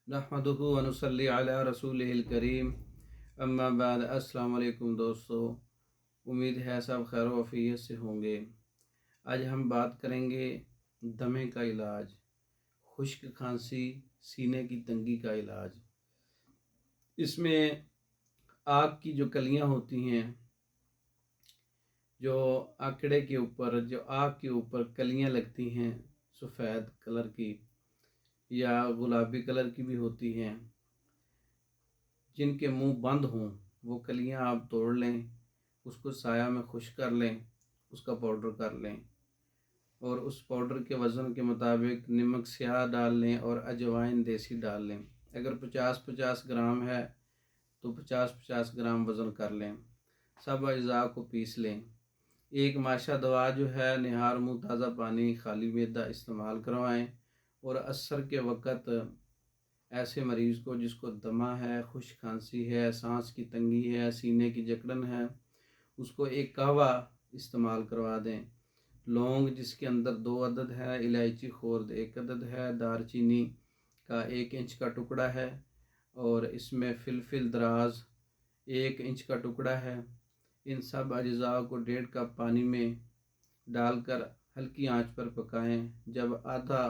नहमदुहु व नुसल्ली अला रसूलिहिल करीम अम्मा बाद। अस्सलाम वालेकुम दोस्तों, उम्मीद है सब खैर व आफियत से होंगे। आज हम बात करेंगे दमे का इलाज, खुश्क खांसी, सीने की तंगी का इलाज। इसमें आग की जो कलियां होती हैं, जो आकड़े के ऊपर, जो आग के ऊपर कलियां लगती हैं सफ़ेद कलर की या गुलाबी कलर की भी होती हैं, जिनके मुंह बंद हों, वो कलियां आप तोड़ लें, उसको साया में खुश्क कर लें, उसका पाउडर कर लें और उस पाउडर के वज़न के मुताबिक नमक स्याह डाल लें और अजवाइन देसी डाल लें। अगर 50-50 ग्राम है तो 50-50 ग्राम वज़न कर लें। सब अज़ा को पीस लें। एक माशा दवा जो है, निहार मुँह ताज़ा पानी खाली मैदा इस्तेमाल करवाएं और असर के वक़्त ऐसे मरीज़ को जिसको दमा है, खुश्क खांसी है, सांस की तंगी है, सीने की जकड़न है, उसको एक कहवा इस्तेमाल करवा दें। लौंग जिसके अंदर 2 अदद है, इलायची खुर्द 1 अदद है, दारचीनी का 1 इंच का टुकड़ा है और इसमें फिलफिल दराज 1 इंच का टुकड़ा है। इन सब अज्जा को 1.5 कप पानी में डालकर हल्की आंच पर पकाएं। जब आधा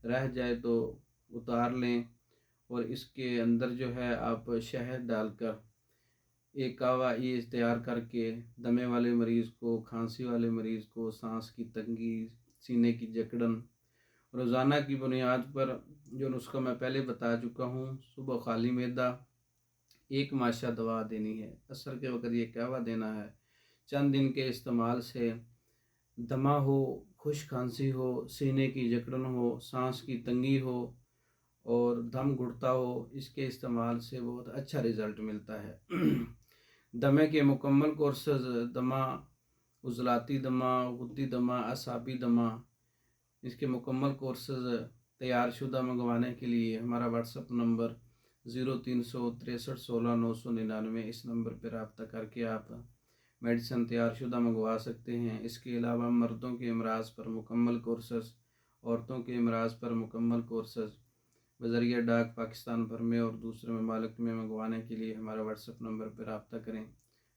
रह जाए तो उतार लें और इसके अंदर जो है आप शहद डालकर एक कावा ये तैयार करके दमे वाले मरीज़ को, खांसी वाले मरीज़ को, सांस की तंगी, सीने की जकड़न, रोज़ाना की बुनियाद पर जो नुस्खा मैं पहले बता चुका हूँ, सुबह खाली मैदा 1 माशा दवा देनी है, असर के वक़्त ये कहवा देना है। चंद दिन के इस्तेमाल से दमा हो, खुश्क खांसी हो, सीने की जकड़न हो, सांस की तंगी हो और दम घुटता हो, इसके इस्तेमाल से बहुत अच्छा रिज़ल्ट मिलता है। दमे के मुकम्मल कोर्सेज, दमा, उज़लाती दमा, गुद्दी दमा, असाबी दमा, इसके मुकम्मल कोर्सेज तैयार शुदा मंगवाने के लिए हमारा व्हाट्सअप नंबर 0363 16 999, इस नंबर पर रब्ता करके आप मेडिसिन तैयार शुदा मंगवा सकते हैं। इसके अलावा मर्दों के अमराज पर मुकम्मल कोर्सेज, औरतों के अमराज पर मुकम्मल कोर्सेज बज़रिया डाक पाकिस्तान भर में और दूसरे ममालिक में मंगवाने के लिए हमारा व्हाट्सअप नंबर पर रब्ता करें।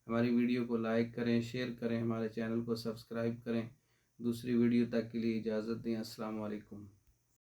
हमारी वीडियो को लाइक करें, शेयर करें, हमारे चैनल को सब्सक्राइब करें। दूसरी वीडियो तक के लिए इजाज़त दें। अस्सलाम वालेकुम।